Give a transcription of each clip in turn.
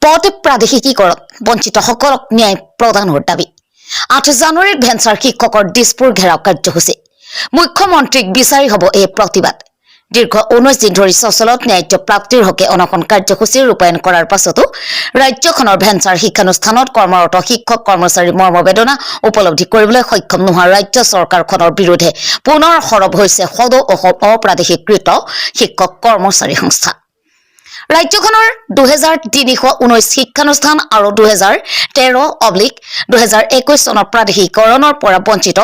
পথ প্ৰাদেশিকীকৰণ বঞ্চিতসকলক ন্যায় প্ৰদানৰ দাবী 8 জানুৱাৰীত ভেঞ্চাৰ শিক্ষকৰ দিছপুৰ ঘেৰাও কাৰ্যসূচী মুখ্যমন্ত্ৰীক বিচাৰি হ'ব এই প্ৰতিবাদ দীৰ্ঘ 19 দিন ধৰি সচলত ন্যায্য প্ৰাপ্তিৰ হকে অনশন কাৰ্যসূচী ৰূপায়ণ কৰাৰ পাছতো ৰাজ্যখনৰ ভেঞ্চাৰ শিক্ষানুষ্ঠানত কৰ্মৰত শিক্ষক কৰ্মচাৰীৰ মৰ্মবেদনা উপলব্ধি কৰিবলৈ সক্ষম নোহোৱা ৰাজ্য চৰকাৰখনৰ বিৰুদ্ধে পুনৰ সৰব হৈছে সদৌ অসম অপ্ৰাদেশিকৃত শিক্ষক কৰ্মচাৰী সংস্থা ৰাজ্যখনৰ 2319 শিক্ষানুষ্ঠান আৰু 2013/2021 চনৰ প্ৰাদেশিকীকৰণৰ পৰা বঞ্চিত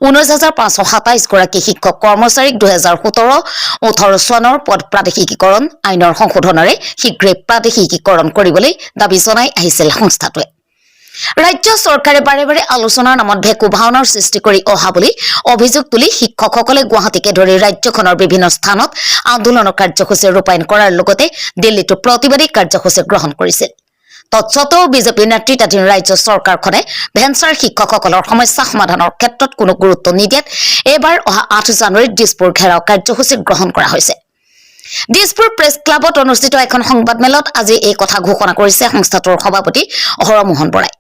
19527 গৰাকী শিক্ষক কৰ্মচাৰীক 2017-18 চনৰ পদ প্ৰাদেশিকীকৰণ আইনৰ সংশোধনেৰে শীঘ্ৰে প্ৰাদেশিকীকৰণ কৰিবলৈ দাবী জনাই আহিছিল সংস্থাটোৱে ৰাজ্য চৰকাৰে বাৰে বাৰে আলোচনাৰ নামত ভেকু ভাওনাৰ সৃষ্টি কৰি অহা বুলি অভিযোগ তুলি শিক্ষকসকলে গুৱাহাটীকে ধৰি ৰাজ্যখনৰ বিভিন্ন স্থানত আন্দোলনৰ কাৰ্যসূচী ৰূপায়ণ কৰাৰ লগতে দিল্লীতো প্ৰতিবাদী কাৰ্যসূচী গ্ৰহণ কৰিছিল তৎসত্ত্বেও বিজেপি নেতৃত্বাধীন ৰাজ্য চৰকাৰখনে ভেঞ্চাৰ শিক্ষকসকলৰ সমস্যা সমাধানৰ ক্ষেত্ৰত কোনো গুৰুত্ব নিদিয়াত এইবাৰ অহা 8 জানুৱাৰীত দিছপুৰ ঘেৰাও কাৰ্যসূচী গ্ৰহণ কৰা হৈছে দিছপুৰ প্ৰেছ ক্লাবত অনুষ্ঠিত এখন সংবাদমেলত আজি এই কথা ঘোষণা কৰিছে সংস্থাটোৰ সভাপতি হৰমোহন বৰাই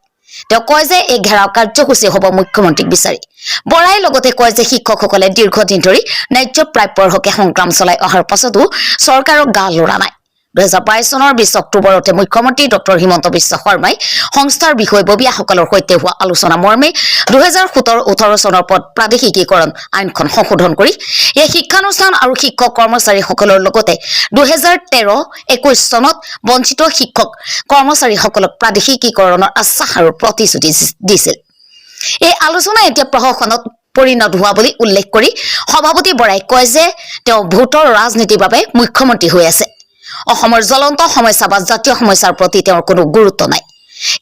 তেওঁ কয় যে এই ঘেৰাও কাৰ্যসূচী হ'ব মুখ্যমন্ত্ৰীক বিচাৰি বৰাই লগতে কয় যে শিক্ষকসকলে দীৰ্ঘদিন ধৰি ন্যায্য প্ৰাপ্যৰ হকে সংগ্ৰাম চলাই অহাৰ পাছতো চৰকাৰক গা লৰা নাই 2022 চনৰ 20 অক্টোবৰতে মুখ্যমন্ত্ৰী ডক্টৰ হিমন্ত বিশ্ব শৰ্মাই সংস্থাৰ বিষয়ববীয়াসকলৰ সৈতে হোৱা আলোচনা মৰ্মে 2017-18 চনৰ পদ প্ৰাদেশিকীকৰণ আইনখন সংশোধন কৰি এই শিক্ষানুষ্ঠান আৰু শিক্ষক কৰ্মচাৰীসকলৰ লগতে 2013-21 চনত বঞ্চিত শিক্ষক কৰ্মচাৰীসকলক প্ৰাদেশিকীকৰণৰ আশ্বাস আৰু প্ৰতিশ্ৰুতি দিছিল এই আলোচনা এতিয়া প্ৰশাসনত পৰিণত হোৱা বুলি উল্লেখ কৰি সভাপতি বৰাই কয় যে তেওঁ ভোটৰ ৰাজনীতিৰ বাবে মুখ্যমন্ত্ৰী হৈ আছে অসমৰ জ্বলন্ত সমস্যা বা জাতীয় সমস্যাৰ প্ৰতি তেওঁৰ কোনো গুৰুত্ব নাই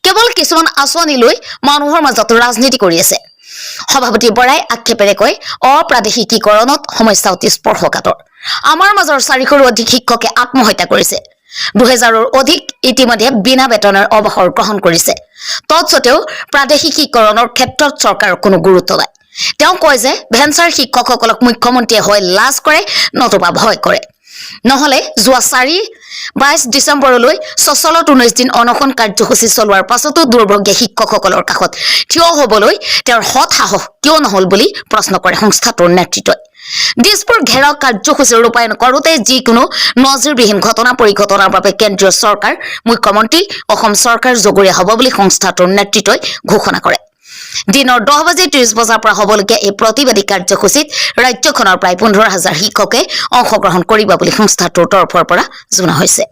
কেৱল কিছুমান আঁচনি লৈ মানুহৰ মাজত ৰাজনীতি কৰি আছে সভাপতি বৰাই আক্ষেপেৰে কয় অপ্ৰাদেশিকীকৰণত সমস্যা অতি স্পৰ্শকাতৰ আমাৰ মাজৰ 400ৰো অধিক শিক্ষকে আত্মহত্যা কৰিছে 2000ৰো অধিক ইতিমধ্যে বিনা বেতনৰ অৱসৰ গ্ৰহণ কৰিছে তৎসত্ত্বেও প্ৰাদেশিকীকৰণৰ ক্ষেত্ৰত চৰকাৰৰ কোনো গুৰুত্ব নাই তেওঁ কয় যে ভেঞ্চাৰ শিক্ষকসকলক মুখ্যমন্ত্ৰীয়ে হয় লাজ কৰে নতুবা ভয় কৰে নহলে যোৱা 22 ডিচেম্বৰলৈ সচলত 19 দিন অনশন কাৰ্যসূচী চলোৱাৰ পাছতো দুৰ্ভোগ্য শিক্ষকসকলৰ কাষত থিয় হ'বলৈ তেওঁৰ হত সাহস কিয় নহল বুলি প্ৰশ্ন কৰে সংস্থাটোৰ নেতৃত্বই দিছপুৰ ঘেৰাও কাৰ্যসূচী ৰূপায়ণ কৰোঁতে যিকোনো নজিৰবিহীন ঘটনা পৰিঘটনাৰ বাবে কেন্দ্ৰীয় চৰকাৰ মুখ্যমন্ত্ৰী অসম চৰকাৰ জগৰীয়া হ'ব বুলি সংস্থাটোৰ নেতৃত্বই ঘোষণা কৰে দিনৰ 10:30 বজাৰ পৰা হ'বলগীয়া এই প্ৰতিবাদী কাৰ্যসূচীত ৰাজ্যখনৰ প্ৰায় 15,000 শিক্ষকে অংশগ্ৰহণ কৰিব বুলি সংস্থাটোৰ তৰফৰ পৰা জনোৱা হৈছে